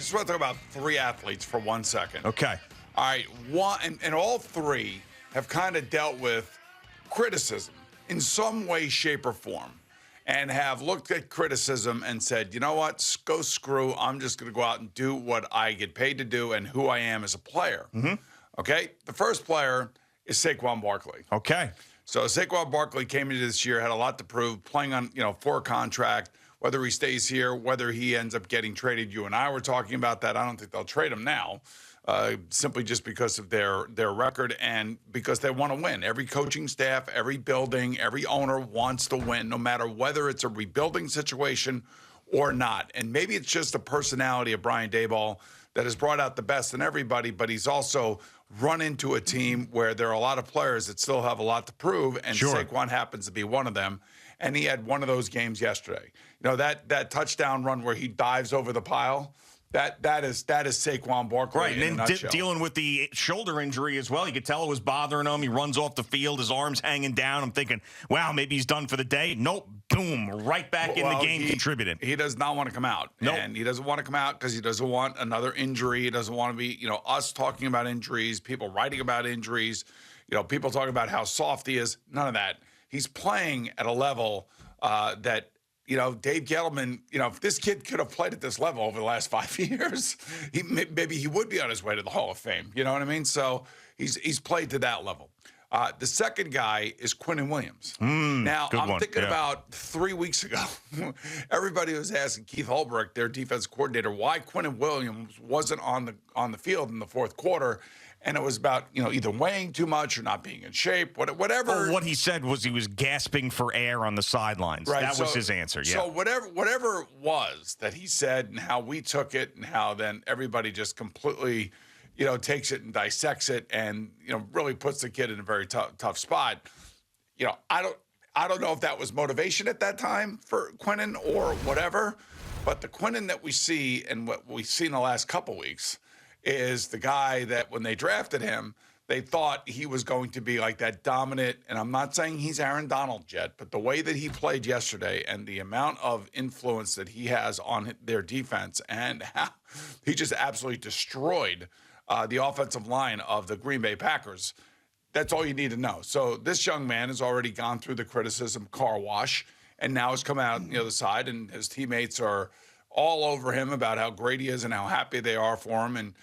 just want to talk about three athletes for 1 second. Okay. All right, and all three have kind of dealt with criticism in some way, shape, or form, and have looked at criticism and said, you know what, go screw. I'm just going to go out and do what I get paid to do and who I am as a player. Mm-hmm. Okay? The first player is Saquon Barkley. Okay. So Saquon Barkley came into this year, had a lot to prove, playing on, for a contract. Whether he stays here, whether he ends up getting traded, you and I were talking about that. I don't think they'll trade him now, simply just because of their record and because they want to win. Every coaching staff, every building, every owner wants to win, no matter whether it's a rebuilding situation or not. And maybe it's just the personality of Brian Daboll that has brought out the best in everybody, but he's also run into a team where there are a lot of players that still have a lot to prove, and sure. Saquon happens to be one of them. And he had one of those games yesterday. That touchdown run where he dives over the pile, that is Saquon Barkley. Right, in and then dealing with the shoulder injury as well. You could tell it was bothering him. He runs off the field, his arm's hanging down. I'm thinking, wow, maybe he's done for the day. Nope, boom, right back in the game, contributing. He does not want to come out. Nope. And he doesn't want to come out because he doesn't want another injury. He doesn't want to be, us talking about injuries, people writing about injuries, people talking about how soft he is. None of that. He's playing at a level that, Dave Gettleman, if this kid could have played at this level over the last 5 years, maybe he would be on his way to the Hall of Fame. You know what I mean? So he's played to that level. The second guy is Quinnen Williams. Now, I'm thinking about 3 weeks ago, everybody was asking Keith Holbrook, their defense coordinator, why Quinnen Williams wasn't on the field in the fourth quarter. And it was about, either weighing too much or not being in shape, whatever. Well, what he said was he was gasping for air on the sidelines. Right. That was his answer, yeah. So whatever it was that he said and how we took it and how then everybody just completely, takes it and dissects it and, really puts the kid in a very tough spot. I don't know if that was motivation at that time for Quinnen or whatever, but the Quinnen that we see and what we've seen the last couple weeks is the guy that when they drafted him, they thought he was going to be like that dominant, and I'm not saying he's Aaron Donald yet, but the way that he played yesterday and the amount of influence that he has on their defense and how he just absolutely destroyed the offensive line of the Green Bay Packers, that's all you need to know. So this young man has already gone through the criticism car wash and now has come out on the other side, and his teammates are all over him about how great he is and how happy they are for him. And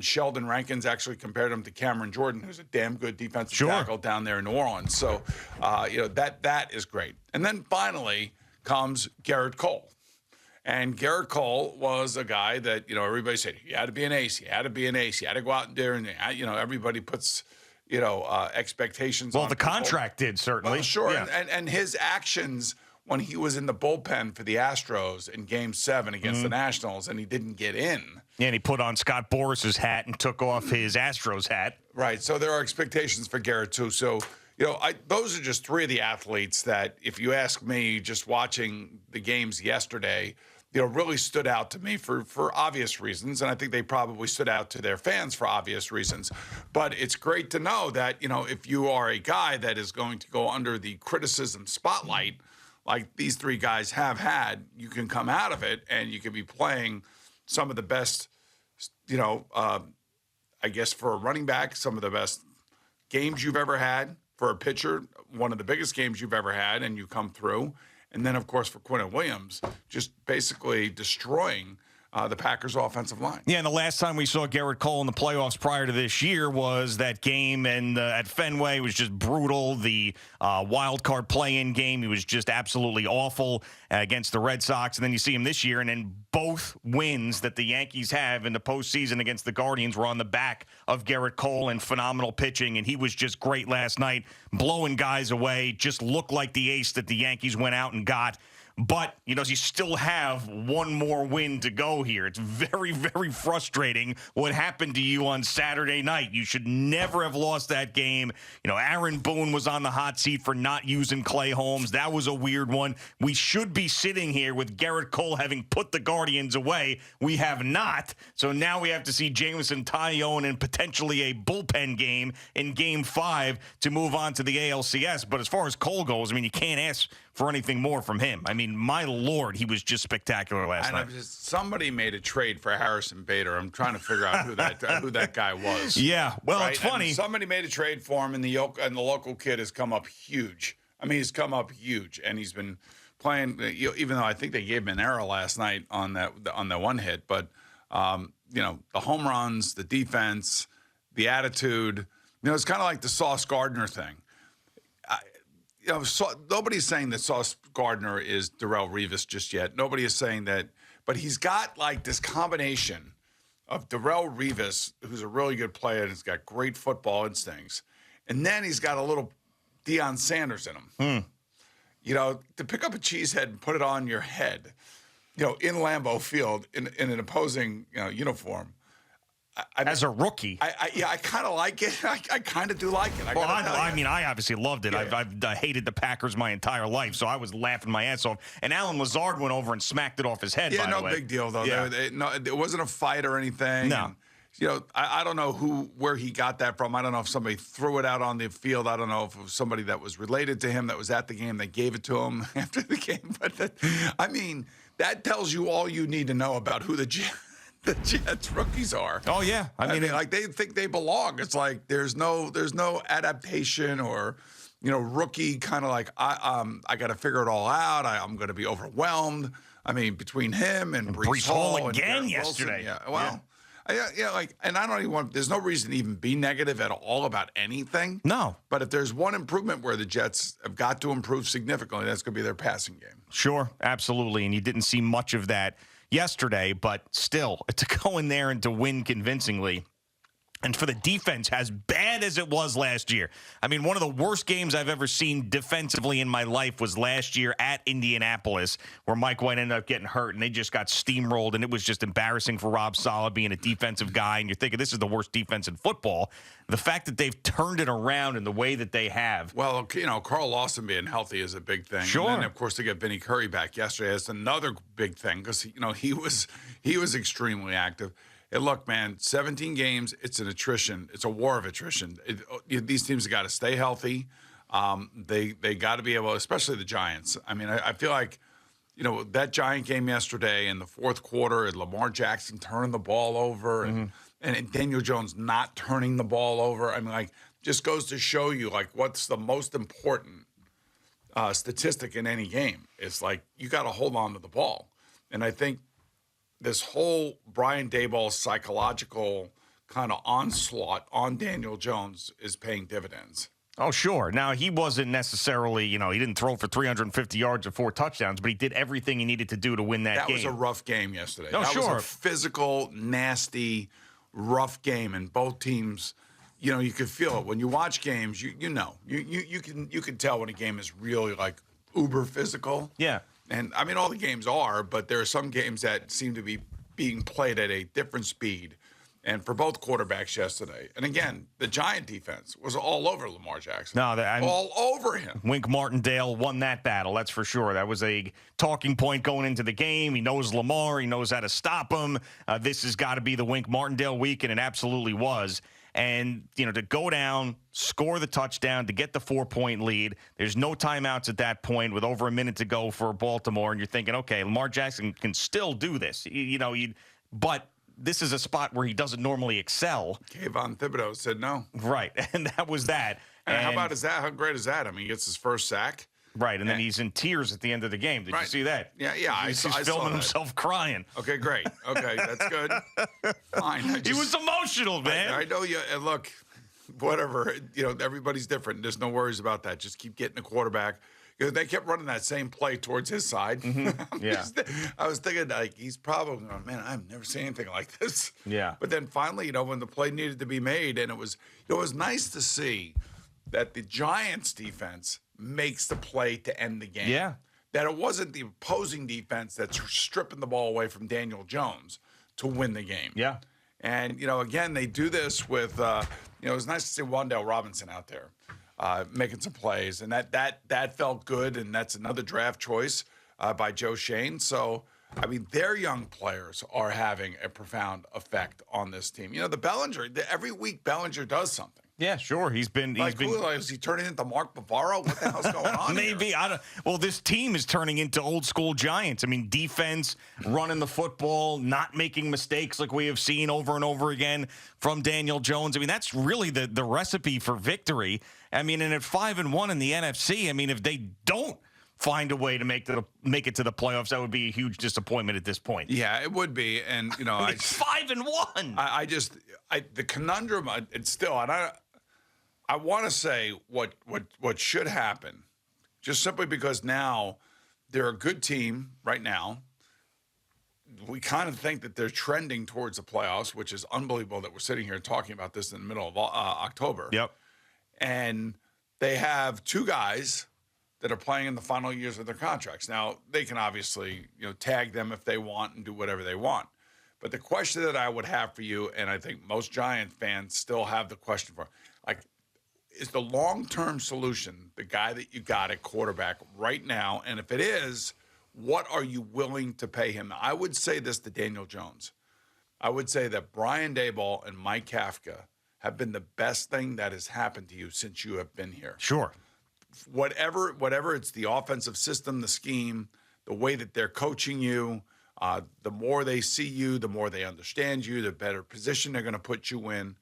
Sheldon Rankins actually compared him to Cameron Jordan, who's a damn good defensive tackle down there in New Orleans. So, that is great. And then finally comes Garrett Cole. And Garrett Cole was a guy that, everybody said he had to be an ace. He had to be an ace. He had to go out there and, everybody puts, expectations on the people. Contract did, certainly. Well, sure. Yeah. And his actions when he was in the bullpen for the Astros in Game 7 against the Nationals and he didn't get in. Yeah, and he put on Scott Boris's hat and took off his Astros hat. Right. So there are expectations for Garrett, too. So, those are just three of the athletes that, if you ask me, just watching the games yesterday, really stood out to me for obvious reasons. And I think they probably stood out to their fans for obvious reasons. But it's great to know that, if you are a guy that is going to go under the criticism spotlight, like these three guys have had, you can come out of it and you can be playing some of the best, I guess for a running back, some of the best games you've ever had. For a pitcher, one of the biggest games you've ever had, and you come through. And then, of course, for Quinnen Williams, just basically destroying the Packers' offensive line. Yeah, and the last time we saw Garrett Cole in the playoffs prior to this year was that game and at Fenway. It was just brutal. The wild card play-in game, he was just absolutely awful against the Red Sox. And then you see him this year, and then both wins that the Yankees have in the postseason against the Guardians were on the back of Garrett Cole and phenomenal pitching. And he was just great last night, blowing guys away, just looked like the ace that the Yankees went out and got. But, you still have one more win to go here. It's very, very frustrating what happened to you on Saturday night. You should never have lost that game. Aaron Boone was on the hot seat for not using Clay Holmes. That was a weird one. We should be sitting here with Garrett Cole having put the Guardians away. We have not. So now we have to see Jameson Taillon in potentially a bullpen game in Game 5 to move on to the ALCS. But as far as Cole goes, you can't ask for anything more from him. I mean, my Lord, he was just spectacular last night. Somebody made a trade for Harrison Bader. I'm trying to figure out who that guy was. Yeah, well, right? It's funny. And somebody made a trade for him, and the local kid has come up huge. I mean, he's come up huge, and he's been playing. Even though I think they gave him an error last night on that one hit, but the home runs, the defense, the attitude. It's kind of like the Sauce Gardner thing. Nobody's saying that Sauce Gardner is Darrelle Revis just yet. Nobody is saying that, but he's got like this combination of Darrelle Revis, who's a really good player and he's got great football instincts, and then he's got a little Deion Sanders in him. To pick up a cheesehead and put it on your head, in Lambeau Field in an opposing uniform. As a rookie. I kind of like it. I kind of do like it. I obviously loved it. Yeah. I've hated the Packers my entire life, so I was laughing my ass off. And Alan Lazard went over and smacked it off his head, by the way. No big deal, though. Yeah. It wasn't a fight or anything. No. And, I don't know where he got that from. I don't know if somebody threw it out on the field. I don't know if it was somebody that was related to him that was at the game that gave it to him after the game. But that tells you all you need to know about who the Jets rookies are. Oh yeah, I mean, like they think they belong. It's like there's no adaptation or rookie kind of like I got to figure it all out. I'm going to be overwhelmed. I mean, between him and Breece Hall again and yesterday. Wilson, yeah, well. Yeah. And I don't even want. There's no reason to even be negative at all about anything. No. But if there's one improvement where the Jets have got to improve significantly, that's going to be their passing game. Sure, absolutely. And you didn't see much of that yesterday, but still, to go in there and to win convincingly. And for the defense, as bad as it was last year. I mean, one of the worst games I've ever seen defensively in my life was last year at Indianapolis, where Mike White ended up getting hurt, and they just got steamrolled, and it was just embarrassing for Rob Saleh being a defensive guy, and you're thinking this is the worst defense in football. The fact that they've turned it around in the way that they have. Well, Carl Lawson being healthy is a big thing. Sure. And then, of course, to get Vinny Curry back yesterday is another big thing because, he was extremely active. Hey, look, man, 17 games, it's an attrition. It's a war of attrition. These teams have got to stay healthy. They got to be able, especially the Giants. I mean, I feel like, that Giant game yesterday in the fourth quarter, and Lamar Jackson turning the ball over and Daniel Jones not turning the ball over. I mean, like, just goes to show you, like, what's the most important statistic in any game. It's like you got to hold on to the ball. And I think this whole Brian Daboll psychological kind of onslaught on Daniel Jones is paying dividends. Oh, sure. Now, he wasn't necessarily, he didn't throw for 350 yards or 4 touchdowns, but he did everything he needed to do to win that game. That was a rough game yesterday. Oh, that sure. was a physical, nasty, rough game, and both teams, you could feel it. When you watch games, you can tell when a game is really, like, uber physical. Yeah. And, I mean, all the games are, but there are some games that seem to be being played at a different speed. And for both quarterbacks yesterday. And, again, the Giant defense was all over Lamar Jackson. All over him. Wink Martindale won that battle, that's for sure. That was a talking point going into the game. He knows Lamar. He knows how to stop him. This has got to be the Wink Martindale week, and it absolutely was. And, to go down, score the touchdown, to get the 4-point lead. There's no timeouts at that point with over a minute to go for Baltimore. And you're thinking, okay, Lamar Jackson can still do this. But this is a spot where he doesn't normally excel. Kayvon Thibodeau said no. Right. And that was that. And how about that? How great is that? I mean, he gets his first sack. Right, and then he's in tears at the end of the game. Did you see that? Yeah. He's filming himself crying. Okay, great. Okay, that's good. Fine. He was emotional, man. I know you. And look, whatever. Everybody's different. There's no worries about that. Just keep getting the quarterback. They kept running that same play towards his side. Mm-hmm. Yeah. I was thinking, like, he's probably going, man, I've never seen anything like this. Yeah. But then finally, when the play needed to be made, and it was nice to see that the Giants defense makes the play to end the game. Yeah. That it wasn't the opposing defense that's stripping the ball away from Daniel Jones to win the game. Yeah. And, again, they do this with, it was nice to see Wan'Dale Robinson out there making some plays. And that felt good, and that's another draft choice by Joe Shane. So, I mean, their young players are having a profound effect on this team. You know, every week Bellinger does something. Yeah, sure. He's been Is he turning into Mark Bavaro? What the hell's going on? Maybe here? I don't. Well, this team is turning into old school Giants. I mean, defense, running the football, not making mistakes like we have seen over and over again from Daniel Jones. I mean, that's really the recipe for victory. I mean, and at 5-1 in the NFC, I mean, if they don't find a way to make it to the playoffs, that would be a huge disappointment at this point. Yeah, it would be. And you know, it's 5-1. The conundrum. It's still, and I want to say what should happen, just simply because now they're a good team right now. We kind of think that they're trending towards the playoffs, which is unbelievable that we're sitting here talking about this in the middle of October. Yep. And they have two guys that are playing in the final years of their contracts. Now, they can obviously, tag them if they want and do whatever they want. But the question that I would have for you, and I think most Giant fans still have the question for, is the long-term solution the guy that you got at quarterback right now? And if it is, what are you willing to pay him? I would say this to Daniel Jones. I would say that Brian Daboll and Mike Kafka have been the best thing that has happened to you since you have been here. Sure. Whatever it's the offensive system, the scheme, the way that they're coaching you, the more they see you, the more they understand you, the better position they're going to put you in.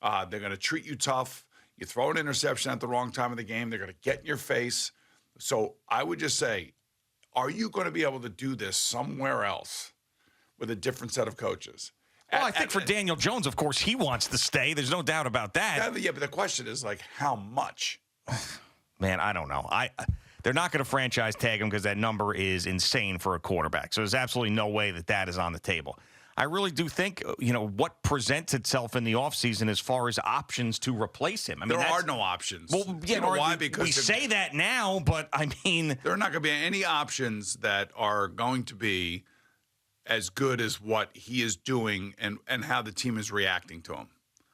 They're going to treat you tough. You throw an interception at the wrong time of the game, they're going to get in your face. So I would just say, are you going to be able to do this somewhere else with a different set of coaches? Well, I think for Daniel Jones, of course, he wants to stay. There's no doubt about that. Yeah, but the question is, how much? Man, I don't know. They're not going to franchise tag him because that number is insane for a quarterback. So there's absolutely no way that is on the table. I really do think, what presents itself in the offseason as far as options to replace him. I mean, there are no options. Well, yeah, why? Because we say that now, but I mean, there are not going to be any options that are going to be as good as what he is doing and how the team is reacting to him.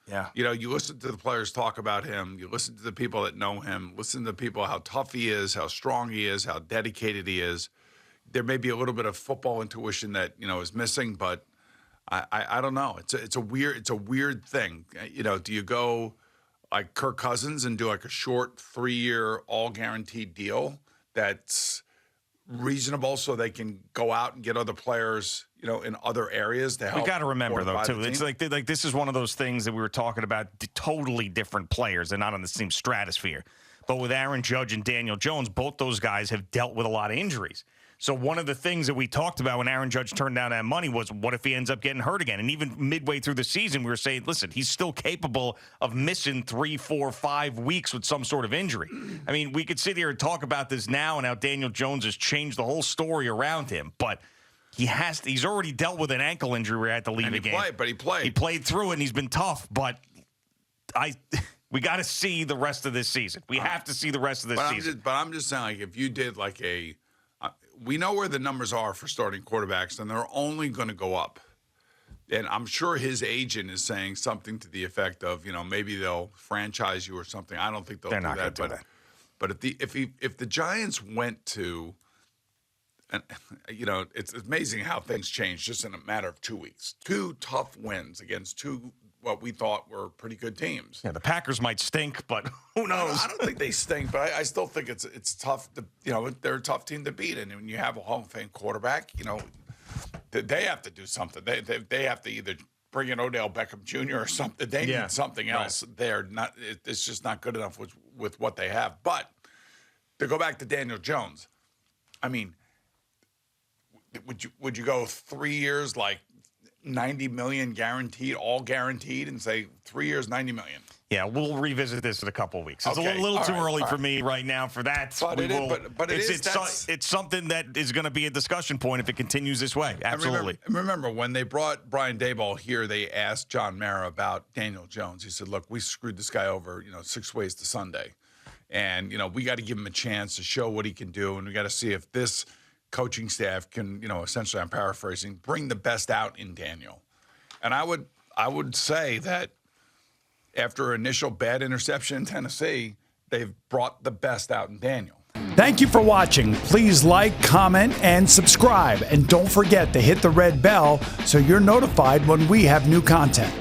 Yeah. You listen to the players talk about him. You listen to the people that know him. Listen to people, how tough he is, how strong he is, how dedicated he is. There may be a little bit of football intuition that, is missing, but I don't know. It's a weird thing. Do you go like Kirk Cousins and do like a short 3-year all guaranteed deal that's reasonable so they can go out and get other players, in other areas to help? We got to remember though too. It's like this is one of those things that we were talking about. Totally different players. They're not in the same stratosphere. But with Aaron Judge and Daniel Jones, both those guys have dealt with a lot of injuries. So one of the things that we talked about when Aaron Judge turned down that money was, what if he ends up getting hurt again? And even midway through the season, we were saying, listen, he's still capable of missing 3, 4, 5 weeks with some sort of injury. I mean, we could sit here and talk about this now and how Daniel Jones has changed the whole story around him, but he's already dealt with an ankle injury where he had to leave the game. He played. He played through it, and he's been tough, but we got to see the rest of this season. We have to see the rest of this season. I'm just saying, if you did we know where the numbers are for starting quarterbacks, and they're only going to go up. And I'm sure his agent is saying something to the effect of, maybe they'll franchise you or something. I don't think they'll do that. But if the Giants went to, and it's amazing how things change just in a matter of 2 weeks. 2 tough wins against 2 what we thought were pretty good teams. Yeah, the Packers might stink, but who knows? I don't think they stink, but I still think it's tough. They're a tough team to beat, and when you have a Hall of Fame quarterback, they have to do something. They have to either bring in Odell Beckham Jr. or something. They need something else. Right. They're not. It's just not good enough with what they have. But to go back to Daniel Jones, I mean, would you go 3 years like $90 million guaranteed, all guaranteed, and say 3 years, $90 million? Yeah, we'll revisit this in a couple of weeks. It's a little too early for me right now for that. But it's something that is going to be a discussion point if it continues this way. Absolutely. Remember when they brought Brian Daboll here, they asked John Mara about Daniel Jones. He said, "Look, we screwed this guy over, 6 ways to Sunday, and we got to give him a chance to show what he can do, and we got to see if this coaching staff can, essentially, I'm paraphrasing, bring the best out in Daniel." And I would say that after initial bad interception in Tennessee, they've brought the best out in Daniel. Thank you for watching. Please like, comment, and subscribe. And don't forget to hit the red bell so you're notified when we have new content.